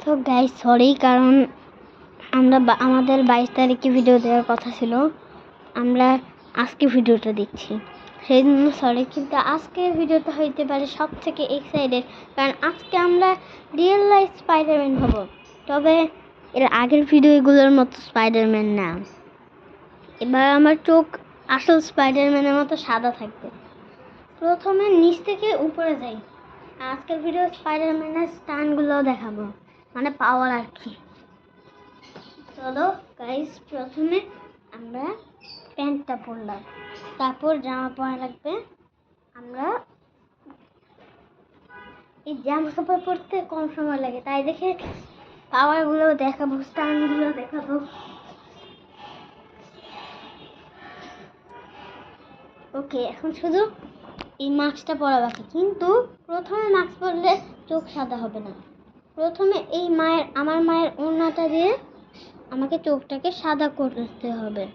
তো guys sorry, কারণ আমাদের 22 তারিখে ভিডিও দেওয়ার কথা ছিল, আমরা আজকে ভিডিওটা দিচ্ছি, সেই জন্য সরি। কিন্তু আজকের ভিডিওটা হইতে পারে সব থেকে এক্সাইটেড, কারণ আজকে আমরা রিয়েল লাইফ স্পাইডারম্যান হব। তবে এর আগের ভিডিওগুলোর মতো স্পাইডারম্যান না, এবার আমার চোখ আসল স্পাইডারম্যানের মতো সাদা থাকবে। প্রথমে নিচ থেকে উপরে যাই, আজকের ভিডিও স্পাইডারম্যানের স্টানগুলো দেখাবো, মানে পাওয়ার আর কি। চলো গাইস, প্রথমে আমরা প্যান্টটা পরলাম, তারপর জামা পরা লাগবে। আমরা এই জামা কাপড় পরতে কম সময় লাগে, তাই দেখে পাওয়ারগুলো দেখাবো, স্টানগুলো দেখাবো। ওকে, এখন শুধু এই মাস্কটা পরা বাকি, কিন্তু প্রথমে মাস্ক পরলে চোখ সাদা হবে না। প্রথমে এই আমার মায়ের ওড়নাটা দিয়ে আমাকে চোখটাকে সাদা করতে হবে।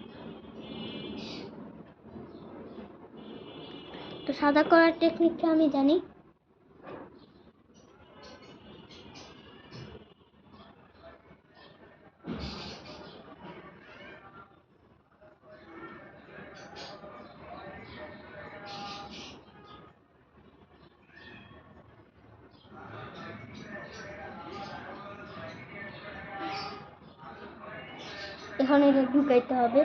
তো সাদা করার টেকনিকটা আমি জানি। এখন এটা ঢুকাইতে হবে।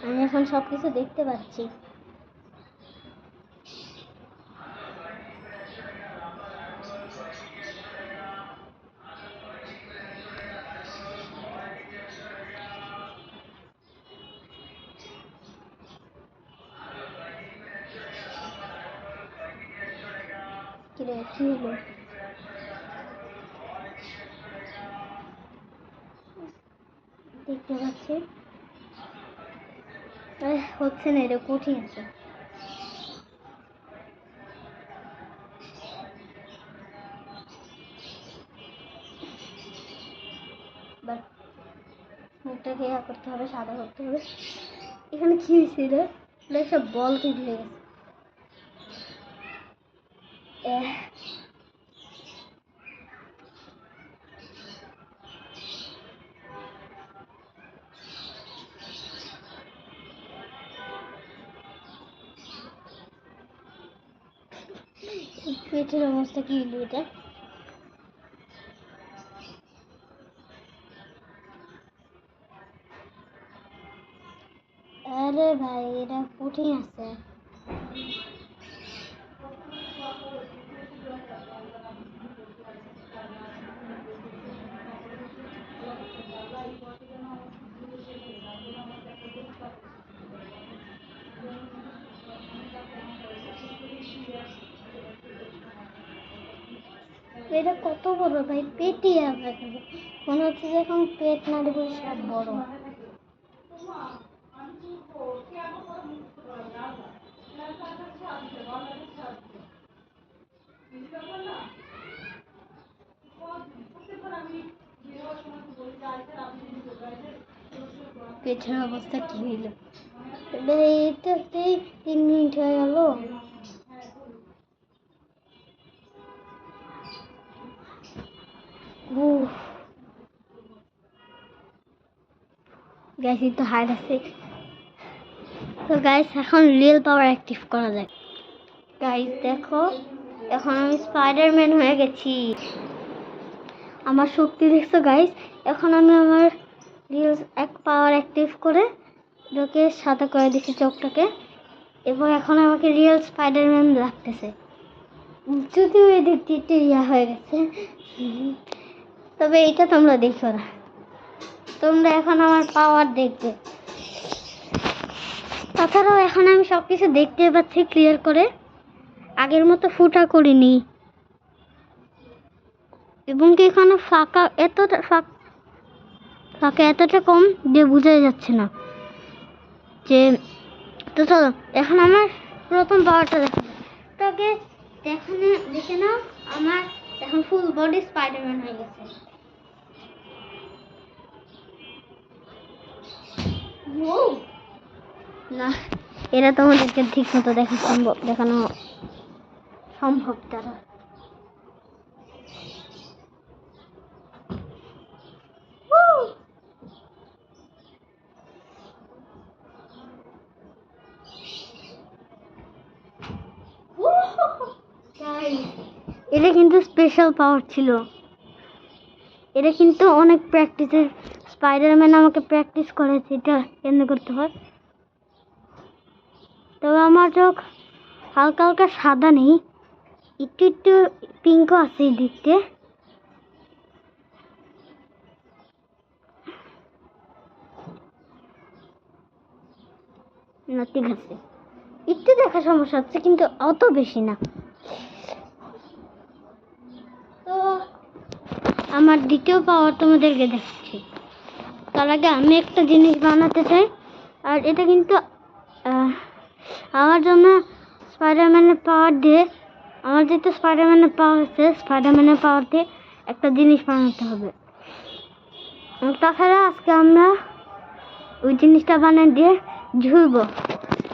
আমি এখন সবকিছু দেখতে পাচ্ছি। কি হলো? দেখতে পাচ্ছি হচ্ছে না, এটা কঠিন আছে। মুখটাকে করতে হবে, সাদা করতে হবে। এখানে কি হয়েছে রে? সব বল তৈরি হয়ে গেছে। পেটের অবস্থা কি হলো এটা? আরে ভাই, এটা কঠিন আছে। এটা কত বড় ভাই, পেটই আবার মনে হচ্ছে যে এখন পেট না দেবো, সব বড়। পেটের অবস্থা কি হইল? এইটাতেই 3 মিনিট হয়ে গেল। গাইস, তো হার্ড আছে। তো গাইস, এখন রিয়েল পাওয়ার অ্যাক্টিভ করা যায়। গাইস দেখো, এখন আমি স্পাইডারম্যান হয়ে গেছি। আমার শক্তি দেখছো গাইস? এখন আমি আমার রিয়েল পাওয়ার অ্যাক্টিভ করে ওকে সাদা করে দিচ্ছি চোখটাকে, এবং এখন আমাকে রিয়েল স্পাইডারম্যান লাগতেছে। যদিও এই দিকটি ইয়া হয়ে গেছে, তবে এটা তোমরা দেখো না, তোমরা এখন আমার পাওয়ার দেখবে। তাছাড়াও এখন আমি সবকিছু দেখতে পাচ্ছি ক্লিয়ার করে, আগের মতো ফুটা করিনি, এবং কি এখানে ফাঁকা এতটা কম যে বোঝা যাচ্ছে না যে। তো চলো এখন আমার প্রথম পাওয়ারটা দেখো, তোকে দেখে নাও, আমার এখন ফুল বডি স্পাইডারম্যান হয়ে গেছে। না, এরা তোমাদেরকে ঠিক মতো দেখানো সম্ভব তারা। এটা কিন্তু স্পেশাল পাওয়ার ছিল। এটা কিন্তু অনেক প্র্যাকটিসের, স্পাইডারম্যান আমাকে প্র্যাকটিস করেছে এটা কেন করতে হয়। তবে আমার চোখ হালকা হালকা সাদা নেই, একটু একটু পিঙ্কও আছে এই দিকতে। না ঠিক আছে, একটু দেখা সমস্যা হচ্ছে কিন্তু অত বেশি না। তো আমার দ্বিতীয় পাওয়ার তোমাদেরকে দেখাচ্ছি। তার আগে আমি একটা জিনিস বানাতে চাই, আর এটা কিন্তু আমার জন্য স্পাইডারম্যানের পাওয়ার দিয়ে, আমার যেহেতু স্পাইডারম্যানের পাওয়ার আছে, স্পাইডারম্যানের পাওয়ার দিয়ে একটা জিনিস বানাতে হবে। তাছাড়া আজকে আমরা ওই জিনিসটা বানিয়ে দিয়ে ঝুলবো।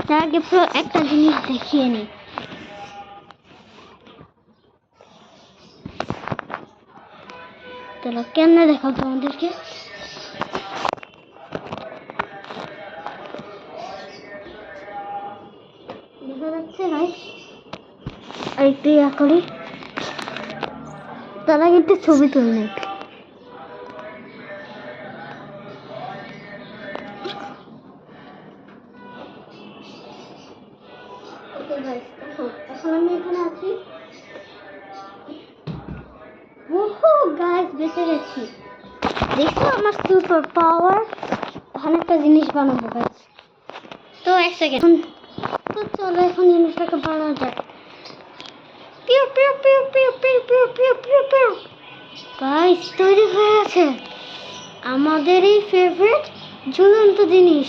তার আগে একটা জিনিস দেখিয়ে নিই। চলো কেমনে দেখাবো তোমাদেরকে। দেখা যাচ্ছে ভাই, আর একটু ইয়া করি, তার আগে একটু ছবি তুলে নেই। এখন আমি এখানে আছি। ওহো গাইস, বেঁচে গেছি। দেখো আমার সুপার পাওয়ার। এখন একটা জিনিস বানাবো গাইস। তো এক সেকেন্ড, তো চলো এখন জিনিসটাকে বানানো যাক। পিউ পিউ পিউ পিউ পিউ পিউ পিউ পিউ পিউ। গাইস তৈরি হয়ে গেছে আমাদের এই ফেভারিট ঝুলন্ত জিনিস।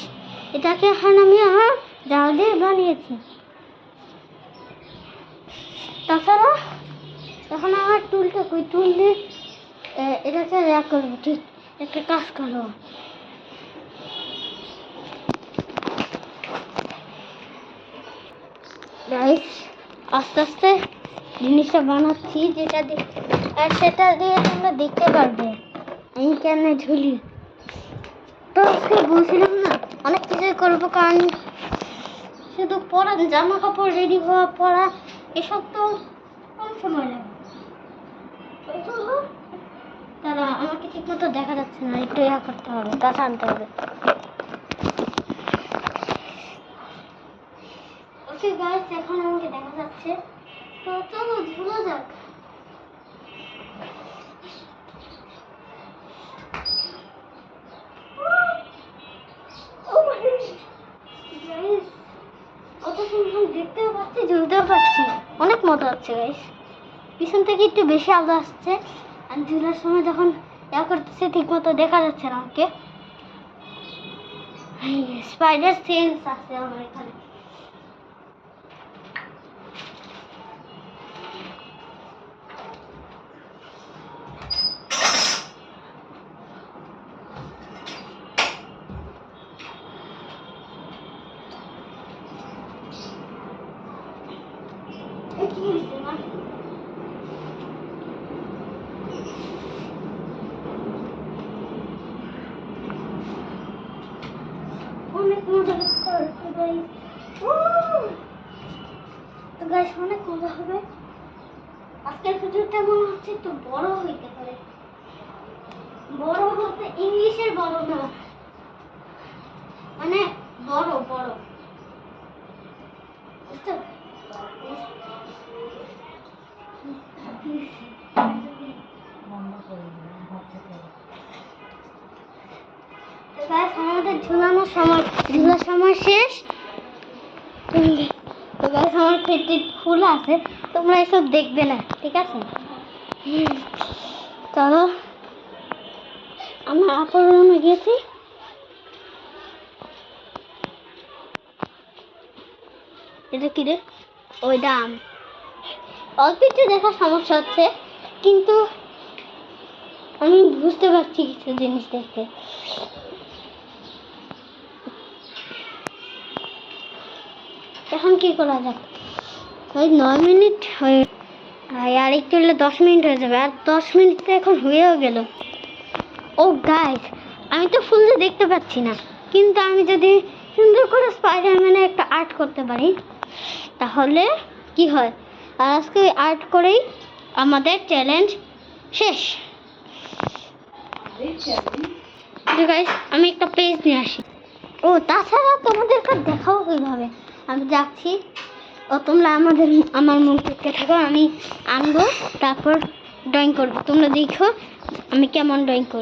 এটাকে এখন আমি আমার জাল দিয়ে বানিয়েছি। তাছাড়া এখন আমার টুলটা কই, টুল দিয়ে এটাকে ইয়া করবো। ঠিক একটা কাজ করো, গাইস আস্তে আস্তে জিনিসটা বানাচ্ছি, যেটা আর সেটা দিয়ে তোমরা দেখতে পারবে আমি কেন ঝুলি। তো আজকে বলছিলাম না অনেক কিছুই করবো, কারণ শুধু পরা, জামা কাপড় রেডি হওয়া, পরা এসব তো কম সময় লাগে। তারা আমাকে ঠিক মতো দেখা যাচ্ছে না, একটু ইয়া করতে হবে, গাছ আনতে হবে। ওকে গাইস, এখন আমাকে দেখা যাচ্ছে। তো চলো ঝুলা যাক। অত সুন্দর দেখতেও পাচ্ছি, ঝুলতেও পাচ্ছি, অনেক মজা হচ্ছে গাইস। পিছন থেকে একটু বেশি আলো আসছে, আর ঝুলার সময় যখন ইয়া করতেছে ঠিক মতো দেখা যাচ্ছে না আমাকে। স্পাইডার সেন্স আছে আমার এখানে। অনেক মজা হচ্ছে গাইস। তো গাইস অনেক মজা হবে। আজকের ভিডিওটা মনে হচ্ছে একটু বড় হইতে পারে। বড় বলতে ইংলিশের বড় না, মানে বড় বড়, বুঝছো? আমাদের ঝুলানোর সময়, ঝুলার সময় শেষ। তো গাইস আমার পেটে ফুল আছে, তোমরা এসব দেখবে না, ঠিক আছে? চলো আমরা আপুর রুমে গেছি। এটা কি রে? ওই দাম অল্প একটু দেখার সমস্যা হচ্ছে, কিন্তু আমি বুঝতে পারছি কিছু জিনিস দেখতে। এখন কি করা যাক? ওই 9 মিনিট হয়ে, আর একটু হলে 10 মিনিট হয়ে যাবে, আর 10 মিনিট তো এখন হয়েও গেল। ও গাইস, আমি তো ফুল দেখতে পাচ্ছি না, কিন্তু আমি যদি সুন্দর করে স্পাইডারম্যানের একটা আর্ট করতে পারি তাহলে কি হয়। আর আজকে ওই আর্ট করেই আমাদের চ্যালেঞ্জ শেষ। গাইস আমি একটা পেজ নিয়ে আসি। ও তাছাড়া তোমাদেরকে দেখাও কীভাবে আমি যাচ্ছি। ও তোমরা আমার মন করতে থাকো, আমি আনবো তারপর ড্রয়িং করবো। তোমরা দেখো আমি কেমন ড্রয়িং করবো।